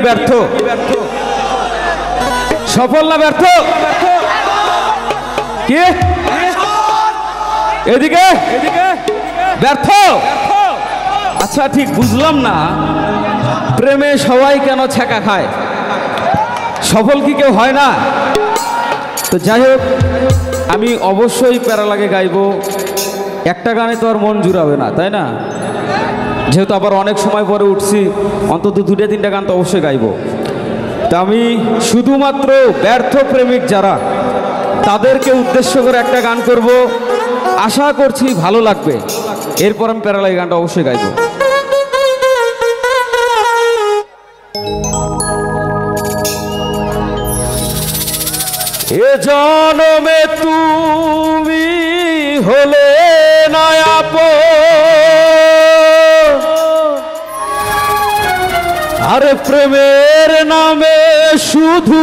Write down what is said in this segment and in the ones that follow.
ব্যর্থ? সফল না ব্যর্থ? কি এদিকে ব্যর্থ? আচ্ছা ঠিক বুঝলাম না, প্রেমে সবাই কেন ছ্যাঁকা খায়? সফল কি কেউ হয় না? তো যাই হোক, আমি অবশ্যই প্যারালাগে গাইবো। একটা গানে তো আর মন জুড়াবে না, তাই না? যেহেতু আবার অনেক সময় পরে উঠছি, অন্তত 2-3টা গান তো অবশ্যই গাইবো। তা আমি শুধুমাত্র ব্যর্থ প্রেমিক যারা, তাদেরকে উদ্দেশ্য করে একটা গান করব, আশা করছি ভালো লাগবে। এরপর আমি প্যারালাগে গানটা অবশ্যই গাইবো। এ জনমে তুমি হলে না আপন, আরে প্রেমের নামে শুধু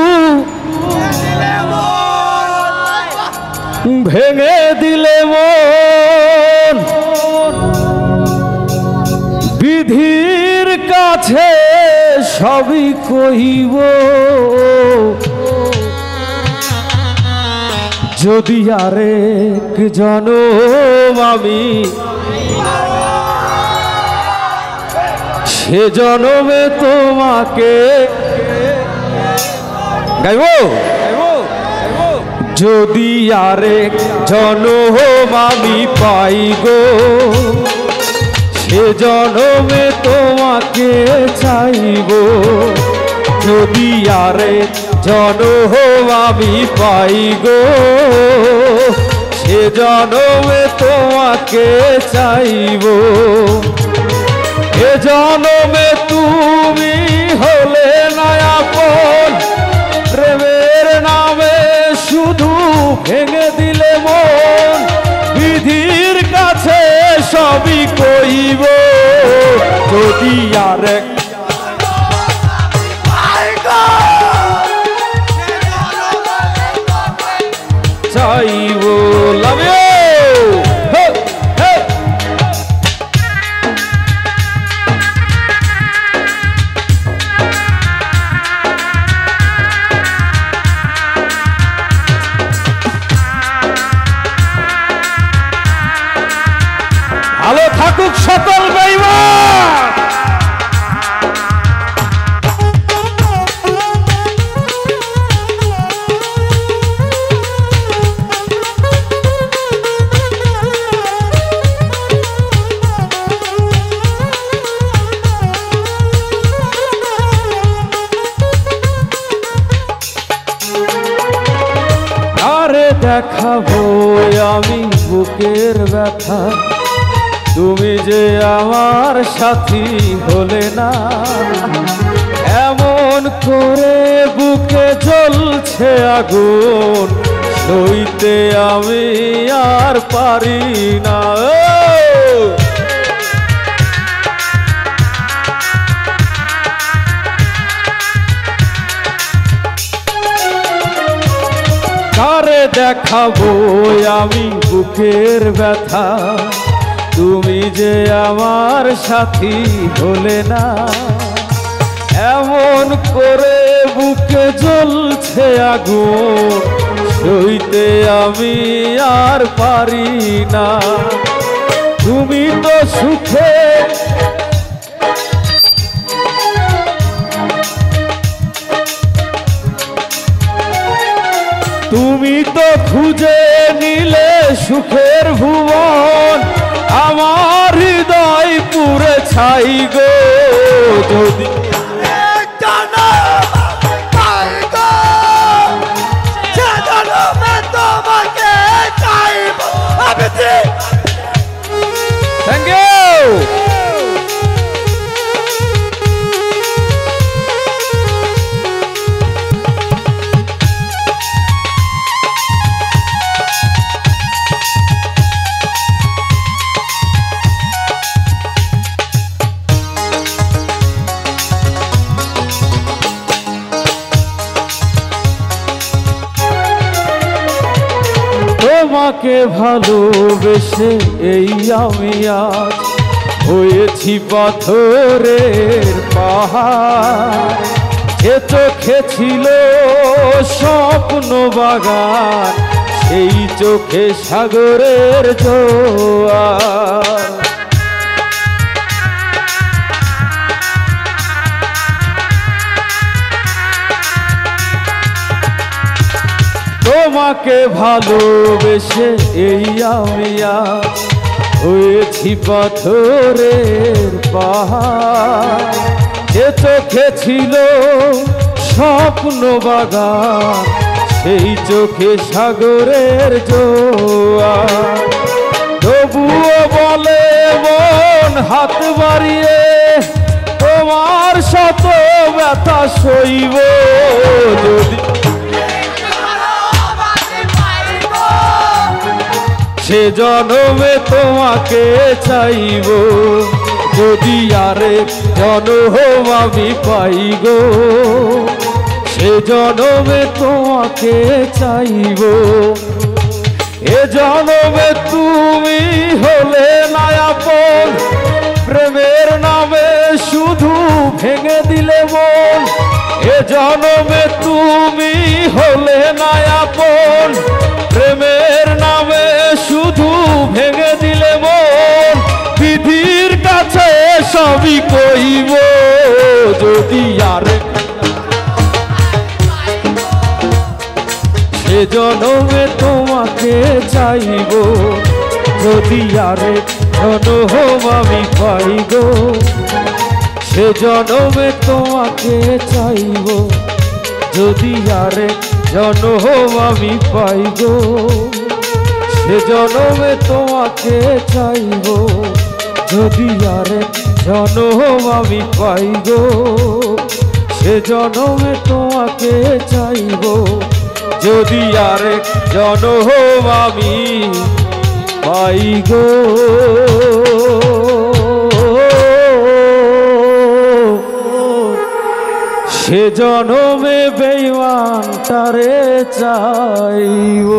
ভেঙে দিলে মন। বিধির কাছে সবই কহিব, যদি আরেক জনম আমি, সে জনমে তোমাকে গাইব। যদি আরেক জনম আমি পাই গো, সে জনমে তোমাকে চাইব। যদি আরেক জনম আমি পাই গো, সে জনমে তোমাকে চাইব। এ জনমে তুমি হলে না আপন, প্রেমের নামে শুধু ভেঙে দিলে মন। বিধির কাছে সবই কইব, যদি আরেক চাইব। Love you. ভালো থাকুক সকল বেঈমান। আরে দেখাবো আমি বুকের ব্যথা, তুমি যে আমার সাথী হলে না। এমন করে বুকে জ্বলছে আগুন, সইতে আমি আর পারি না। কারে দেখাবো আমি বুকের ব্যথা, তুমি যে আমার সাথী হলে না। এমন করে বুকে জ্বলছে আগুন, সইতে আমি আর পারি না। তুমি তো সুখে তুমি তো খুঁজে নিলে সুখের ভুবন, আমার হৃদয় পুরে ছাই গো। যদি থ্যাংক ইউ। তোমাকে ভালোবেসে এই আমি আজ হয়েছি পাথরের পাহাড়। চোখে ছিল স্বপ্ন বাগান, সেই চোখে সাগরের জোয়ার। তোমাকে ভালোবেসে এই আমি হয়েছি পাথরের পাহাড়। এ চোখে ছিল স্বপ্ন বাগান, সেই চোখে সাগরের জোয়ার। তবুও বলে মন হাত বাড়িয়ে, তোমার শত ব্যথা সইব যদি, সে জনমে তোমাকে চাইব যদি আরেক জনম আমি পাই গো। সে জনমে তোমাকে চাইব, এ জনমে তুমি হলে না আপন, প্রেমের নামে শুধু ভেঙে দিলে মন। এ জনমে তুমি হলে না আপন, প্রেমের নামে শুধু ভেঙে দিলে মন। বিধির কাছে সবই কইব যদি আরে, সে জনমে তোমাকে চাইব যদি আরে জনম আমি পাই গো। সে জনমে তোমাকে চাইব যদি আরে জনম আমি পাই গো। সে জনমে তোমাকে চাইব যদি আরে জনম আমি পাই গো। সে জনমে তোমাকে চাইব যদি আরে জনম আমি পাই গো। সে জনমে বেঈমানটারে চাইব।